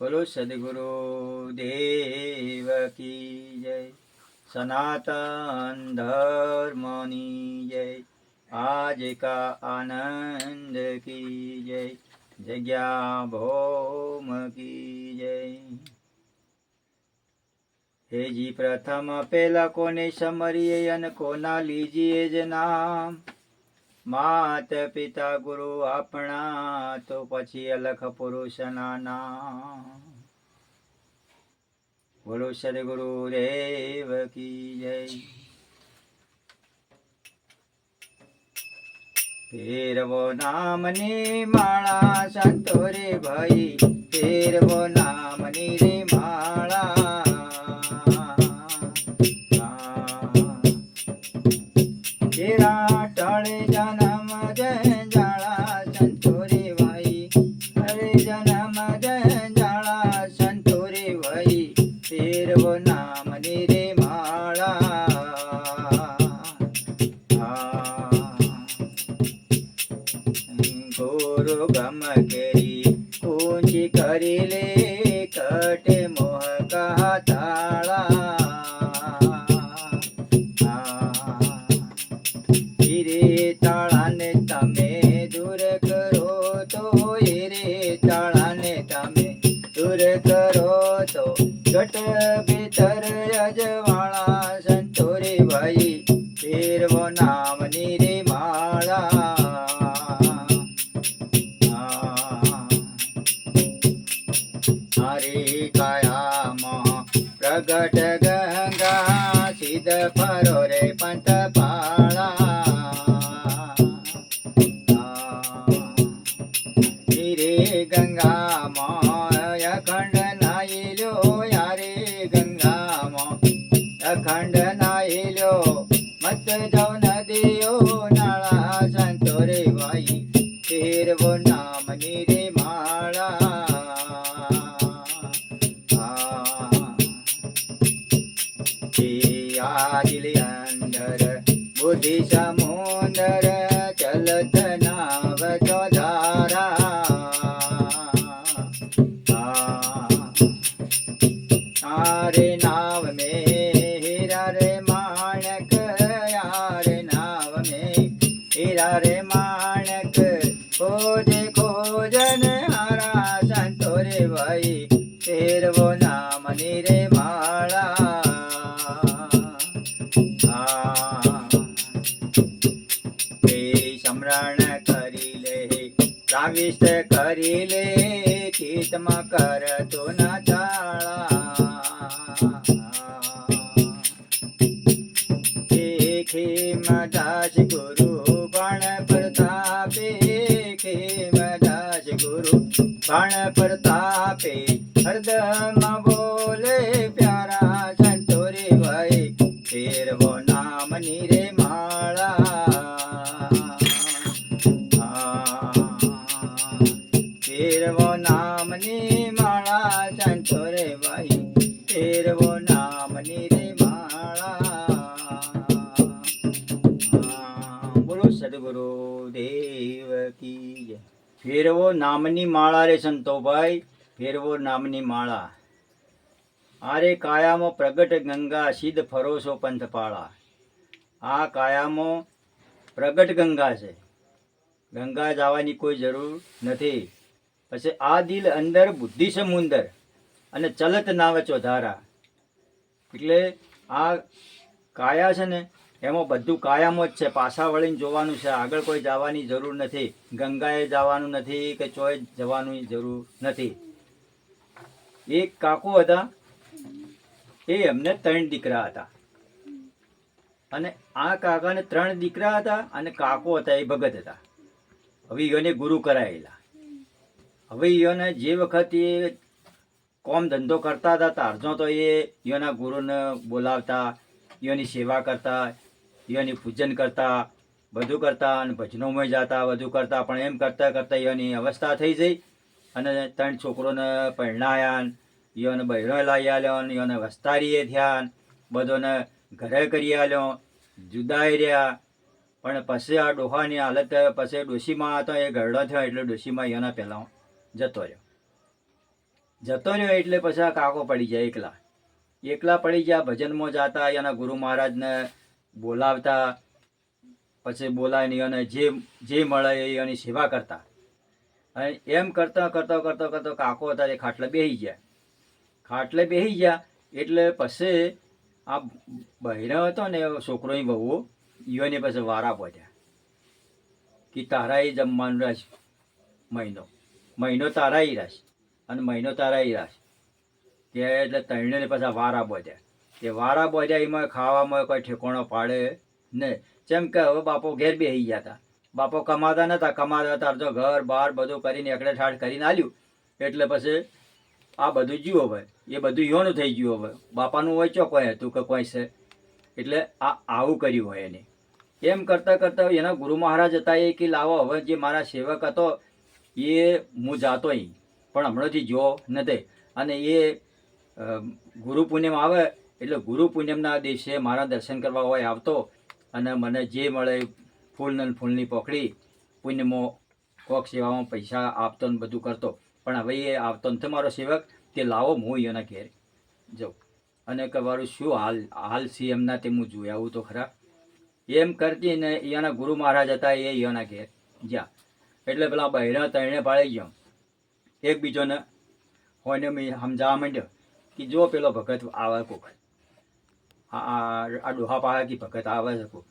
बोलो सदगुरु देव की जय। सनातन धर्मनी जय। आज का आनंद की जय। जग्या भौम की जय। हे जी प्रथम पेला कोने समरिए अन कोना लीजिए ज नाम। मात पिता गुरु अपना तो पछी अलख पुरुष नाना। बोलो सदगुरु देव की जय। फेरवो नामनी माळा संतो रे भाई। फेरवो नामनी रे माळा। तेरा टळे जन्म जंजाळा संतो रे भाई। अरे जन्म जंजाळा संतो रे भाई। फेरवो नामनी रे माळा। गुरु गम केरी कुंजी करिले कटे मोह कहा ताळा। रे ताळाने तमे दूर करो तो रे ताळाने तमे दूर करो तो घट भीतर अजवाळा संतो रे भाई। फेरवो नामनी रे माळा। हरे कायाम प्रगट गंगा सिद्ध फरो रे पंत पाळा। रे गंगा माय अखंड नाइलो यारे गंगा माय अखंड नाइलो मत जाऊ नदियो नाळा संतो रे भाई। फेरवो नामनी रे माळा। आदिले अंदर बुद्धि समुंदर चलत नाव चौधारा। आरे नाव में हीरा रे माणक। यारे नाव में हीरा रे माणक। खोजे खोजन हारा संतो रे भाई। फेरवो नामनी रे माळा। स्मरण करिले प्राविष्ट करिले चित्तमा करतो न चाळा। खेमदास गुरु बाण प्रतापे। खेमदास गुरु बाण प्रतापे हरदम बोले प्यारा संतो रे भाई। फेरवो नामनी रे माळा। फेरवो नामनी माळा संतो रे भाई। फेरवो नामनी रे माळा। बोलो सदगुरु देव की जय। फेरवो नामनी माळा रे संतो भाई। फेरवो नामनी माळा। आरे कायामो प्रगट गंगा सिद्ध फरोસો पंथ पाळा। આ કાયામાં પ્રગટ ગંગા છે। ગંગા જવાની કોઈ જરૂર નથી। પછી આ દિલ અંદર બુદ્ધિ સમુંદર અને ચલત નાવ ચોધારા। એટલે આ કાયા છે ને એમાં બધું કાયામાં જ છે। પાછા વળીને જોવાનું છે। આગળ કોઈ જવાની જરૂર નથી। ગંગાએ જવાનું નથી કે ચોય જવાની જરૂર નથી। એક કાકો હતા એ એમને 3 દીકરા હતા। અને આ કાકાને 3 દીકરા હતા અને કાકો હતા એ ભગત હતા। હવે એને ગુરુ કરાયેલા। હવે એને જે વખત એ કોમ ધંધો કરતા હતા તારજો તો એના ગુરુને બોલાવતા, એની સેવા કરતા, એની પૂજન કરતા, બધું કરતા અને ભજનોમાં જતા, બધું કરતા। પણ એમ કરતાં કરતાં એની અવસ્થા થઈ જઈ અને 3 છોકરોને પરણાયા। એને બહેરો લાવી આલ્યો ને એને વસ્તારીએ થયા, બધોને ઘરે કરી આલ્યો, જુદાઈ રહ્યા। પણ પછી આ ડોહાની હાલત પછી ડોશીમાં હતો એ ગરડો થયો એટલે ડોશીમાં એના પહેલાં જતો રહ્યો। જતો રહ્યો એટલે પછી આ કાકો પડી જાય એકલા પડી ગયા. ભજનમાં જાતા એના ગુરુ મહારાજને બોલાવતા, પછી બોલાવીને અને જે મળે એ એની સેવા કરતા. અને એમ કરતા કરતા કરતા કરતા કાકો હતા એ ખાટલે બેસી ગયા. એટલે પછી આ બહેરો હતો ને છોકરો બહુ ઈઓને પછી વારા પહોંચ્યા કે તારા એ જમવાનું રાશ, મહિનો તારા ઈ રાશ અને મહિનો તારા ઈ રાશ કે એટલે ત્રણે પાછા વારા બોધ્યા. એ વારા બોધ્યા એમાં ખાવામાં કોઈ ઠેકોણો પાડે ને. જેમ કે હવે બાપો ઘેર બેસી ગયા હતા. બાપો કમાતા નતા, કમાતા હતા તો ઘર બહાર બધું કરીને એકડે ઠાઠ કરીને આલ્યું. એટલે પછી આ બધું જીવો હવે એ બધું યોનું થઈ ગયું. હવે બાપાનું હોય ચો કોઈ હતું કે કોઈ છે. એટલે આ આવું કર્યું હોય એને. એમ કરતાં કરતાં એના ગુરુ મહારાજ હતા એ કે લાવો હવે જે મારા સેવક હતો એ હું જાતો અહીં પણ હમણાંથી જો નથી. અને એ ગુરુ પૂનમ આવે એટલે ગુરુ પૂનમના દિવસે મારા દર્શન કરવા હોય આવતો અને મને જે મળે ફૂલની પોખડી પુણ્યમાં કોક સેવામાં પૈસા આપતો ને બધું કરતો. પણ હવે એ આવતો નથી મારો સેવક, તે લાવો હું એના ઘેર જાઉં અને કહેવાનું શું હાલ છે એમના તે હું જોઈ આવું તો ખરા. એમ કરતી ને એના ગુરુ મહારાજ હતા એ એના ઘેર જ્યાં. એટલે પેલા બહેરા ત્રણે પાળી ગયો એકબીજોને હોઈને મેં સમજાવવા માંડ્યો કે જો પેલો ભગત આવે કોક આ ડોહા પાસે કે ભગત આવે છે કોક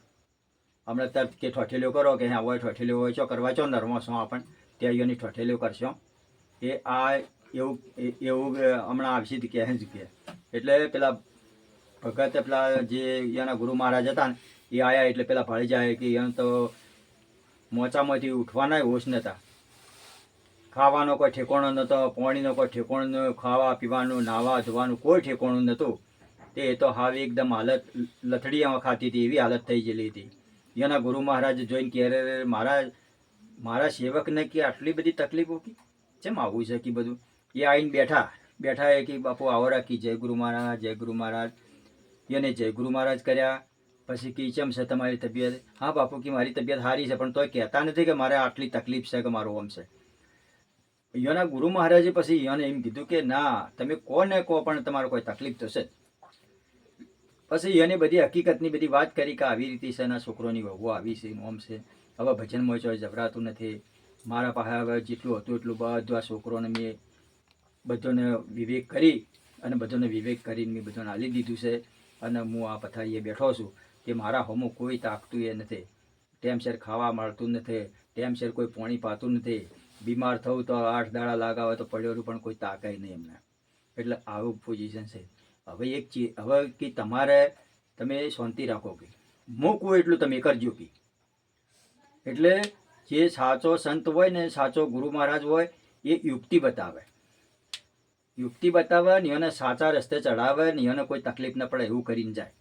હમણાં તરત કે ઠઠેલીઓ કરો કે હા હોય ઠઠેલીઓ હોય છો કરવા છો નરમો છો આપણ ત્યાં એની ઠઠેલીઓ કરશો એ આ એવું હમણાં આવશે કહે જ કે. એટલે પેલા ભગત પેલા જે એના ગુરુ મહારાજ હતા ને એ આવ્યા એટલે પેલા ભાળી જાય કે એને તો મોચામાંથી ઉઠવાના હોશ નહોતા, ખાવાનો કોઈ ઠેકોણો નહોતો, પાણીનો કોઈ ઠેકોણો, ખાવા પીવાનું નાવા ધોવાનું કોઈ ઠેકોણું નહોતું. તે તો હાવ એકદમ હાલત લથડીયામાં ખાતી હતી એવી હાલત થઈ ગયેલી હતી. એના ગુરુ મહારાજ જોઈને કે મારા સેવકને કે આટલી બધી તકલીફો કે કેમ આવું છે કે બધું. એ આવીને બેઠા એ કે બાપુ આવો રાખી જય ગુરુ મહારાજ જય ગુરુ મહારાજ. એને જય ગુરુ મહારાજ કર્યા. પછી કે કેમ છે તમારી તબિયત? હા બાપુ કે મારી તબિયત સારી છે પણ તોય કહેતા નથી કે મારે આટલી તકલીફ છે કે મારું આમ છે. એના ગુરુ મહારાજે પછી એને એમ કીધું કે ના તમે કોને કહો પણ તમારો કોઈ તકલીફ થશે. પછી એને બધી હકીકતની બધી વાત કરી કે આવી રીતે છે એના છોકરોની વહુ આવી છે ઓમ છે. હવે ભજનમાં ચોય જબરાતું નથી. મારા પાસે હવે જેટલું હતું એટલું બધું આ છોકરોને મેં બધાને વિવેક કરીને મેં બધાને આલી દીધું છે અને હું આ પથારીએ બેઠો છું કે મારા હોમું કોઈ તાકતું એ નથી. ટાઈમસર ખાવા મળતું નથી, ટાઈમસર કોઈ પાણી પાતું નથી. બીમાર થવું તો 8 દાડા લાગાવે તો પડ્યો પણ કોઈ તાકાય નહીં એમને. એટલે આવું પોઝિશન છે. હવે હવે કે તમે શાંતિ રાખો કે મૂકવું એટલું તમે કરજો કે. એટલે જે સાચો સંત હોય ને સાચો ગુરુ મહારાજ હોય એ યુક્તિ બતાવે ને એને સાચા રસ્તે ચડાવે ને એને કોઈ તકલીફ ન પડે એવું કરીને જાય.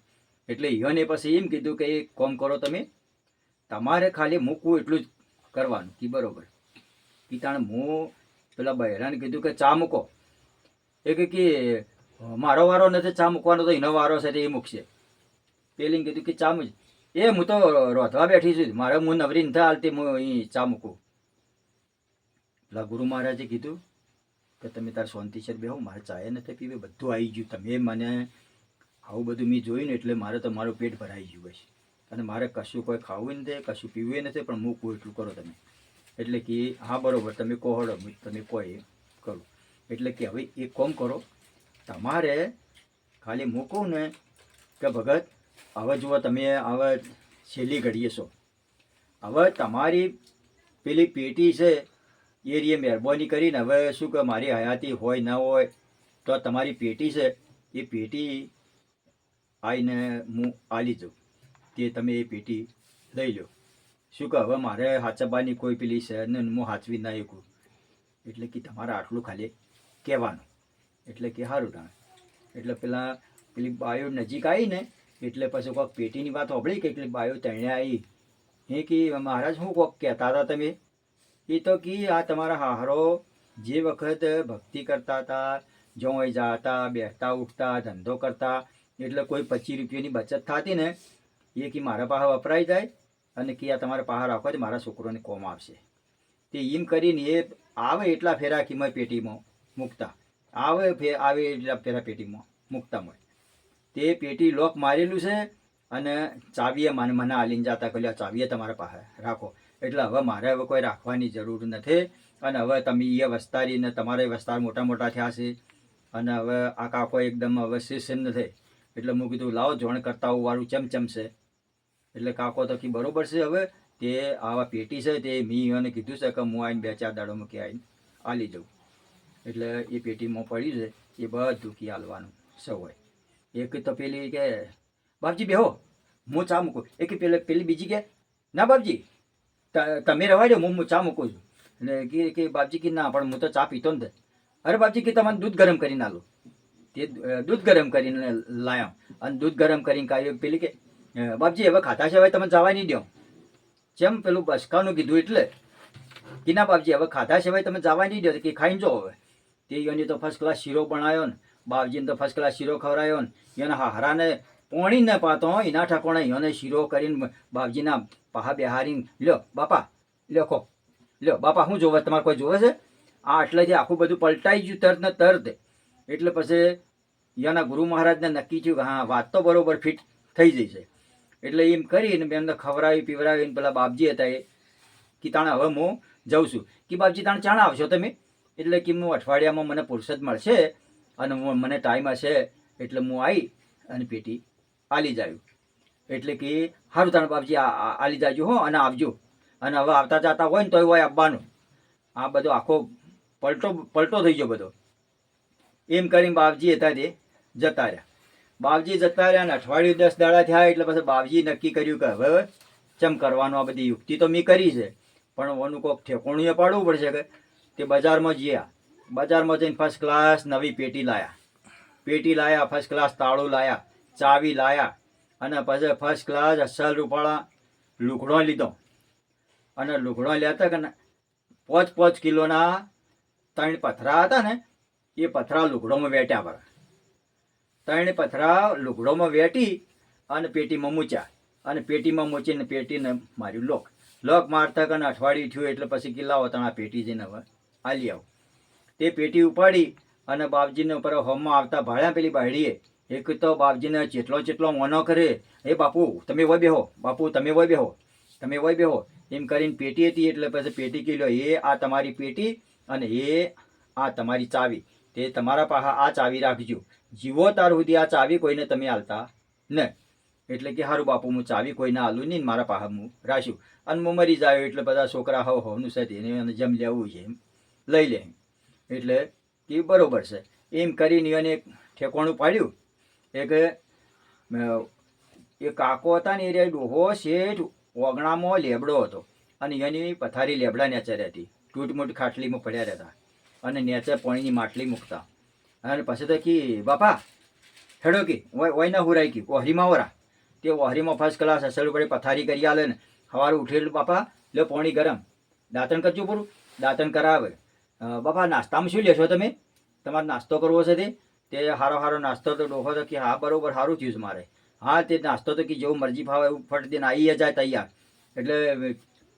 એટલે એને પછી એમ કીધું કે એક કામ કરો તમે તમારે ખાલી મૂકવું એટલું જ કરવાનું કે બરોબર. કે તાણે હું પેલા બહેરાને કીધું કે ચા મૂકો. એ કે મારો વારો નથી ચા મૂકવાનો તો એનો વારો છે એ મૂકશે. પેલી કીધું કે ચા મૂક એ હું તો રોધવા બેઠી છું મારે હું નવરી નથી હાલતી હું અહીં ચા મૂકું. પેલા ગુરુ મહારાજે કીધું કે તમે તાર શાંતિસર બેહો મારે ચાય નથી પીવી બધું આવી ગયું. તમે મને આવું બધું મેં જોયું ને એટલે મારે તો મારું પેટ ભરાઈ ગયું બસ. અને મારે કશું કોઈ ખાવું નથી કશું પીવું નથી પણ મૂકવું એટલું કરો તમે. એટલે કે હા બરાબર તમે કહો હળો તમે કહો એ કરું. એટલે કે હવે એક કામ કરો તમારે ખાલી મૂકવું ને કે ભગત હવે જુઓ તમે હવે છેલ્લી ઘડીએ છો. હવે તમારી પેલી પેટી છે એ રીએ મહેરબાની કરીને હવે શું કે મારી હયાતી હોય ના હોય તો તમારી પેટી છે એ પેટી આવીને હું આલી જાઉં તે તમે એ પેટી લઈ લો. શું કે હવે મારે હાચવવાની કોઈ પેલી છે ને હું હાચવી ના શકું. એટલે કે તમારે આટલું ખાલી કહેવાનું. એટલે કે સારું તાણે. એટલે પેલી બાયો નજીક આવી ને એટલે પછી કોઈક પેટીની વાત સાંભળી કે એટલી બાયો તેણે આવી એ કે મહારાજ શું કોક કહેતા હતા તમે? એ તો કે આ તમારા હાહરો જે વખત ભક્તિ કરતા હતા જોઈ જતા બેસતા ઉઠતા ધંધો કરતા એટલે કોઈ 25 રૂપિયાની બચત થતી ને એ કે મારા પાસે વપરાઈ જાય અને કે આ તમારા પાસે રાખો તો મારા છોકરોને કોમ આવશે. તે એમ કરીને એ આવે એટલા ફેરા કિંમત પેટીમાં મૂકતા આવે એટલે પેલા પેટીમાં મૂકતા હોય તે પેટી લોક મારેલું છે અને ચાવીએ મને આલીને જતા કહ્યું ચાવીએ તમારા પાસે રાખો. એટલે હવે મારે હવે કોઈ રાખવાની જરૂર નથી. અને હવે તમે એ વસ્તારીને તમારે વસ્તાર મોટા મોટા થયા છે અને હવે આ કાકો એકદમ હવે શિષ્ય નથી. એટલે હું કીધું લાવો જોણ કરતા વાળું ચમચમ છે. એટલે કાકો તો કે બરોબર છે. હવે તે આવા પેટી છે તે મેં એને કીધું છે કે હું આવીને 2-4 દાડોમાં કે આવીને આલી જાઉં. એટલે એ પેટીમાં પડ્યું છે એ બધું કી હાલવાનું સવાય. એક તો પેલી કે બાપજી બેહો હું ચા મૂકું. એક પેલી બીજી કે ના બાપજી તમે રવા દો હું ચા મૂકું છું. એટલે કે બાપજી કે ના પણ હું તો ચા પીતો નથી. અરે બાપજી કે તમારે દૂધ ગરમ કરીને આલો. તે દૂધ ગરમ કરીને લાયા અને દૂધ ગરમ કરીને કાઢ્યું. પેલી કે બાપજી હવે ખાતા સિવાય તમે જવા નહીં દો. જેમ પેલું બસકાનું કીધું એટલે કે ના બાપજી હવે ખાધા સિવાય તમે જવા નહીં દો કે ખાઈને જો. હવે તે એની તો ફર્સ્ટ ક્લાસ શીરો બનાવ્યો ને બાપજીને તો ફર્સ્ટ ક્લાસ શીરો ખવડાવ્યો ને એના હારાને પોણી ન પાતો એના ઠકોણે એને શીરો કરીને બાપજીના પાહા બેહારીને લ્યો બાપા લ્યો લ્યો બાપા શું જોવે તમારે કોઈ જોવે છે? આ એટલેથી આખું બધું પલટાઈ ગયું તરત ને તરત. એટલે પછી એના ગુરુ મહારાજને નક્કી થયું કે હા વાત તો બરોબર ફિટ થઈ જશે. એટલે એમ કરીને મેં એમને ખવડાવી પીવડાવીને પેલા બાપજી હતા એ કે તાણે હવે હું જાઉં છું. કે બાપજી તાણે ચાણા આવશો તમે? એટલે કે હું અઠવાડિયામાં મને ફુરસદ મળશે અને મને ટાઈમ હશે એટલે હું આવી અને પેટી આલી જાયું. એટલે કે સારું તાણે બાપજી આલી જાજો હો અને આવજો. અને હવે આવતા જતા હોય ને તોય હોય આવવાનું. આ બધો આખો પલટો થઈ ગયો બધો. એમ કરીને બાપજી હતા તે જતા રહ્યા. બાપજી જતા રહ્યા અને અઠવાડિયું 10 દાડા થયા. એટલે પછી બાપજી નક્કી કર્યું કે હવે ચમ કરવાનું. આ બધી યુક્તિ તો મેં કરી છે પણ ઓનું કોઈક ઠેકોણું પાડવું પડશે. કે તે બજારમાં ગયા. બજારમાં જઈને ફર્સ્ટ ક્લાસ નવી પેટી લાયા ફર્સ્ટ ક્લાસ તાળું લાયા ચાવી લાયા અને પછી ફર્સ્ટ ક્લાસ અસલ રૂપાળા લુગડો લીધો. અને લુગડો લેતા કે 5 કિલોના 3 પથરા હતા ને એ પથરા લુગડોમાં વેટ્યા પર 3 પથરા લુગડોમાં વેટી અને પેટીમાં મૂચ્યા. અને પેટીમાં મૂચીને પેટીને માર્યું લોક મારતા કે અઠવાડિયું થયું. એટલે પછી કિલ્લાઓ તણા પેટી જઈને હવે આલી આવું. તે પેટી ઉપાડી અને બાપજીને ઉપર હોમમાં આવતા ભાડ્યા પેલી બાયડીએ. એક તો બાપજીને જેટલો મોનો કરે એ બાપુ તમે વય બેહો બાપુ તમે વય બેહો એમ કરીને પેટી હતી. એટલે પછી પેટી કીધો એ આ તમારી પેટી અને એ આ તમારી ચાવી. તે તમારા પાસે આ ચાવી રાખજો. જીવો તાર સુધી આ ચાવી કોઈને તમે આલતા ને. એટલે કે સારું બાપુ હું ચાવી કોઈને આલું નહીં મારા પાસે હું રાખ્યું. અને હું મરી જાય એટલે બધા છોકરા હોવાનું છે તેને જેમ લેવું છે એમ લઈ લે. એટલે કે બરોબર છે એમ કરીને એને એક ઠેકોણું પાડ્યું. એ કાકો હતા ને એ ડોહો શેઠ ઓગણામાં લેબડો હતો અને એની પથારી લેબડા નેચર હતી. તૂટમૂટ ખાટલીમાં પડ્યા રહેતા અને નેચે પાણીની માટલી મૂકતા. અને પછી તો કે બાપા હેડો કે ઓય ના હુરાઈ કે ઓહરીમાં ઓરા. તે ઓહરીમાં ફર્સ્ટ ક્લાસ અસલ પડે પથારી કરી આલે ને સવારે ઉઠેલું બાપા લે પાણી ગરમ દાંતણ કરજો પૂરું દાંતણ કરાવે. બાપા નાસ્તામાં શું લેશો તમે? તમારે નાસ્તો કરવો છે તે હારો નાસ્તો તો ડોહો તો કે હા બરોબર સારું થયું છે મારે. હા તે નાસ્તો તો કે જેવું મરજી ભાવે એવું ફટ દઈને આવી જાય તૈયાર. એટલે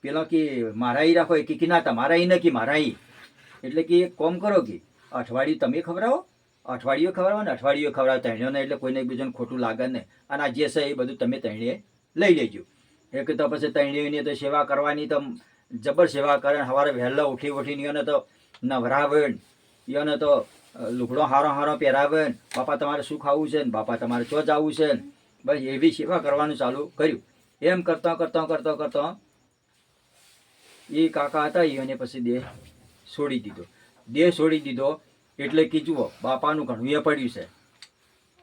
પેલો કે મારા ઈ રાખો કે ના તમારા ઈ નથી મારા ઈ. એટલે કે એક કોમ કરો કે અઠવાડિયું તમે ખવડાવો ને અઠવાડિયું ખવડાવો તણીઓને. એટલે કોઈને બીજાને ખોટું લાગે ને. અને આ જે છે એ બધું તમે તણીએ લઈ લેજો. એક તો પછી તણીઓની તો સેવા કરવાની તો જબર સેવા કરે. સવારે વહેલા ઉઠીને એને તો નવરાવે એને તો લુગડો હારો પહેરાવે ને બાપા તમારે શું ખાવું છે ને બાપા તમારે ચો જવું છે ને બસ એવી સેવા કરવાનું ચાલુ કર્યું. એમ કરતા એ કાકા હતા એને પછી દેહ છોડી દીધો. એટલે કે જુઓ બાપાનું ઘણું એ પડ્યું છે.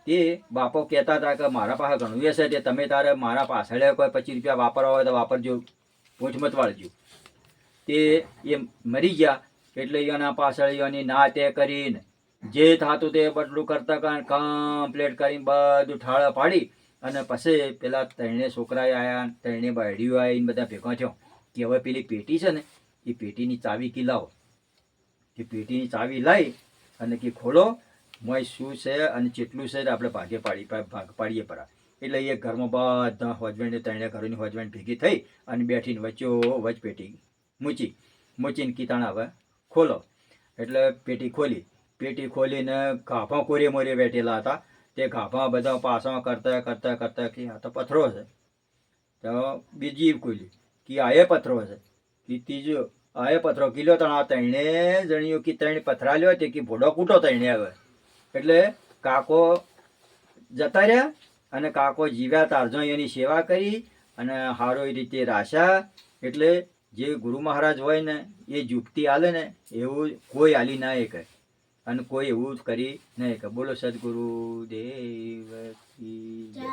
તે બાપો કહેતા હતા કે મારા પાસે ઘણું એ છે તે તમે તારે મારા પાછળ કોઈ 25 રૂપિયા વાપરવા હોય તો વાપરજો પૂછમત વાળજો. તે એ મરી ગયા. એટલે એના પાછળ એની ના તે કરીને જે થતું તે બદલું કરતા કમ્પ્લેટ કરીને બધું ઠાળા પાડી અને પછી પેલા 3 છોકરા આવ્યા 3 બાયડીઓ આવીને બધા ભેગા થયો કે હવે પેલી પેટી છે ને એ પેટીની ચાવી કી લાવો. એ પેટીની ચાવી લાવી અને કે ખોલો મોય શું છે અને કેટલું છે આપણે ભાગ પાડીએ પરા. એટલે એ ઘરમાં બધા હસબન્ડ 3 ઘરોની હસબન્ડ ભેગી થઈ અને બેઠીને વચ્ચો પેટી મૂચીને કીતાણા હવે ખોલો. એટલે પેટી ખોલી. પેટી ખોલીને ગાભા કોરે મોરે બેઠેલા હતા. તે ગાભા બધા પાસા કરતા કરતા કરતા કે આ તો પથરો છે. તો બીજી ખોલી કે આ એ પથરો છે. કે ત્રીજો આ એ પથરો કિલો તણ આ ત્રણે જણીઓ કે ત્રણ પથરા લ્યો તે કે ભોડો કૂટો ત્રણે હવે. એટલે કાકો જતા રહ્યા અને કાકો જીવ્યા તારજો એની સેવા કરી અને સારો એ રીતે રાખ્યા. એટલે જે ગુરુ મહારાજ હોય ને એ જુગતી હાલે ને એવું કોઈ હાલી ના શકે અને કોઈ એવું કરી નહીં કે. બોલો સદગુરુ દેવ કી જય.